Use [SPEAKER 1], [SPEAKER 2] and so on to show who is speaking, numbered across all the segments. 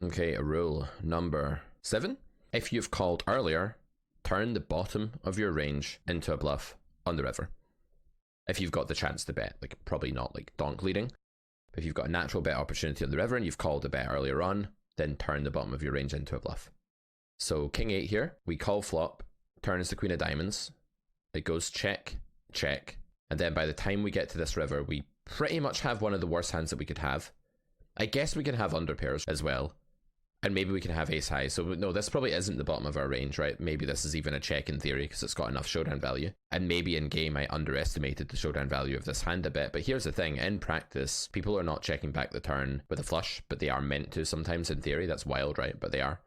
[SPEAKER 1] Okay, rule number 7. If you've called earlier, turn the bottom of your range into a bluff on the river. If you've got the chance to bet, like probably not like donk leading. If you've got a natural bet opportunity on the river and you've called a bet earlier on, then turn the bottom of your range into a bluff. So king 8 here, we call flop, turns the queen of diamonds. It goes check, check. And then by the time we get to this river, we pretty much have one of the worst hands that we could have. I guess we can have under pairs as well. And maybe we can have ace high. So no, this probably isn't the bottom of our range, right? Maybe this is even a check in theory because it's got enough showdown value. And maybe in game I underestimated the showdown value of this hand a bit. But here's the thing, in practice, people are not checking back the turn with a flush, but they are meant to sometimes in theory. That's wild, right? But they are.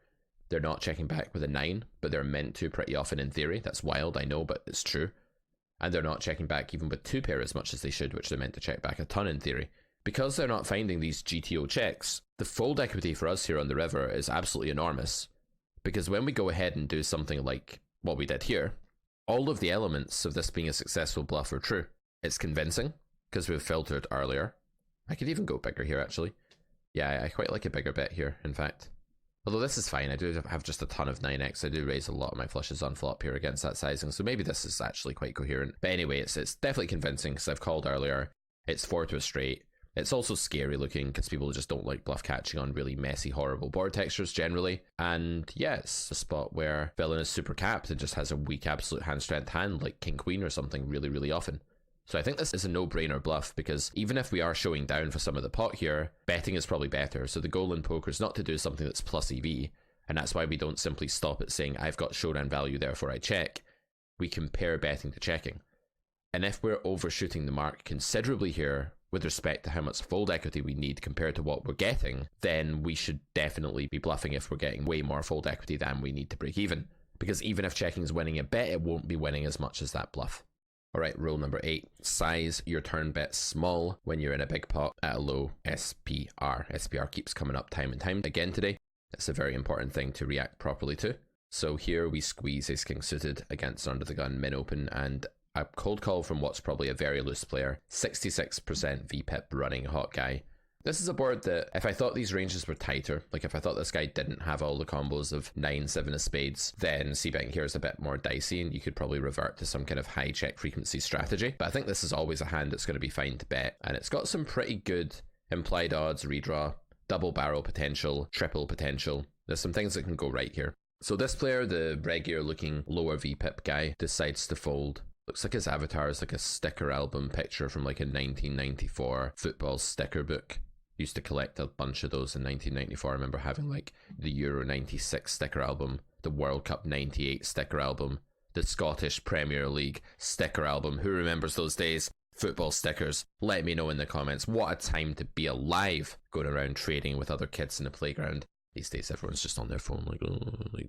[SPEAKER 1] They're not checking back with a 9, but they're meant to pretty often in theory. That's wild, I know, but it's true. And they're not checking back even with 2 pair as much as they should, which they're meant to check back a ton in theory. Because they're not finding these GTO checks, the fold equity for us here on the river is absolutely enormous. Because when we go ahead and do something like what we did here, all of the elements of this being a successful bluff are true. It's convincing, because we've filtered earlier. I could even go bigger here, actually. Yeah, I quite like a bigger bet here, in fact. Although this is fine, I do have just a ton of 9x. I do raise a lot of my flushes on flop here against that sizing, so maybe this is actually quite coherent. But anyway, it's definitely convincing, because I've called earlier. It's 4 to a straight. It's also scary looking because people just don't like bluff catching on really messy, horrible board textures generally. And yeah, it's a spot where villain is super capped and just has a weak absolute hand strength hand like king queen or something really, really often. So I think this is a no-brainer bluff because even if we are showing down for some of the pot here, betting is probably better. So the goal in poker is not to do something that's plus EV, and that's why we don't simply stop at saying I've got showdown value therefore I check. We compare betting to checking. And if we're overshooting the mark considerably here with respect to how much fold equity we need compared to what we're getting, then we should definitely be bluffing if we're getting way more fold equity than we need to break even. Because even if checking is winning a bet, it won't be winning as much as that bluff. Alright, rule number 8. Size your turn bet small when you're in a big pot at a low SPR. SPR keeps coming up time and time again today. It's a very important thing to react properly to. So here we squeeze ace king suited against under the gun min open and a cold call from what's probably a very loose player. 66% VPIP running hot guy. This is a board that if I thought these ranges were tighter, like if I thought this guy didn't have all the combos of 9, 7 of spades, then c-betting here is a bit more dicey and you could probably revert to some kind of high check frequency strategy. But I think this is always a hand that's going to be fine to bet. And it's got some pretty good implied odds, redraw, double barrel potential, triple potential. There's some things that can go right here. So this player, the regular looking lower VPIP guy, decides to fold. Looks like his avatar is like a sticker album picture from like a 1994 football sticker book. Used to collect a bunch of those in 1994. I remember having like the Euro 96 sticker album, the World Cup 98 sticker album, the Scottish Premier League sticker album. Who remembers those days? Football stickers. Let me know in the comments. What a time to be alive, going around trading with other kids in the playground. These days everyone's just on their phone like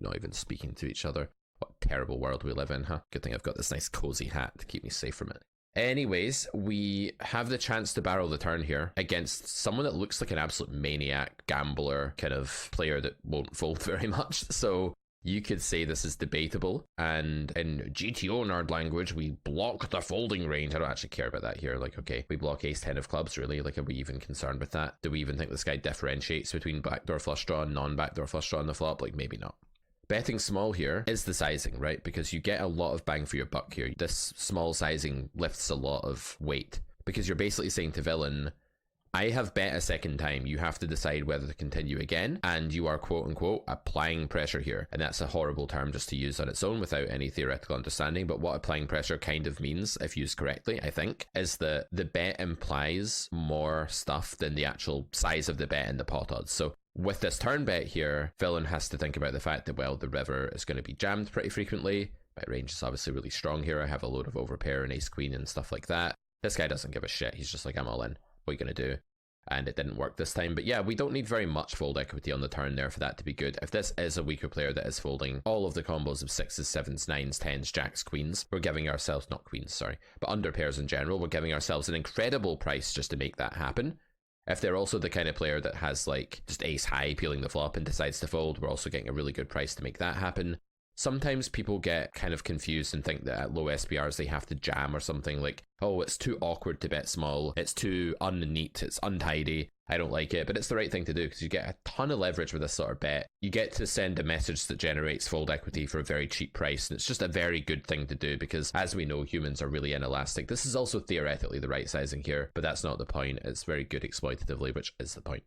[SPEAKER 1] not even speaking to each other. What a terrible world we live in, huh? Good thing I've got this nice cozy hat to keep me safe from it. Anyways, we have the chance to barrel the turn here against someone that looks like an absolute maniac, gambler, kind of player that won't fold very much. So you could say this is debatable. And in GTO nerd language, we block the folding range. I don't actually care about that here. Like, okay, we block ace 10 of clubs, really. Like, are we even concerned with that? Do we even think this guy differentiates between backdoor flush draw and non-backdoor flush draw on the flop? Like, maybe not. Betting small here is the sizing, right? Because you get a lot of bang for your buck here. This small sizing lifts a lot of weight because you're basically saying to villain, I have bet a second time. You have to decide whether to continue again. And you are quote unquote applying pressure here. And that's a horrible term just to use on its own without any theoretical understanding. But what applying pressure kind of means, if used correctly, I think, is that the bet implies more stuff than the actual size of the bet in the pot odds. So with this turn bet here, villain has to think about the fact that, well, the river is going to be jammed pretty frequently. My range is obviously really strong here. I have a load of overpair and ace queen and stuff like that. This guy doesn't give a shit. He's just like, I'm all in. What are you going to do? And it didn't work this time. But yeah, we don't need very much fold equity on the turn there for that to be good. If this is a weaker player that is folding all of the combos of 6s, 7s, 9s, 10s, jacks, queens, we're giving ourselves, not queens, sorry, but under pairs in general, we're giving ourselves an incredible price just to make that happen. If they're also the kind of player that has like just ace high peeling the flop and decides to fold, we're also getting a really good price to make that happen. Sometimes people get kind of confused and think that at low SPRs they have to jam or something like, oh, it's too awkward to bet small, it's too unneat, it's untidy. I don't like it, but it's the right thing to do because you get a ton of leverage with this sort of bet. You get to send a message that generates fold equity for a very cheap price, and it's just a very good thing to do because, as we know, humans are really inelastic. This is also theoretically the right sizing here, but that's not the point. It's very good exploitatively, which is the point.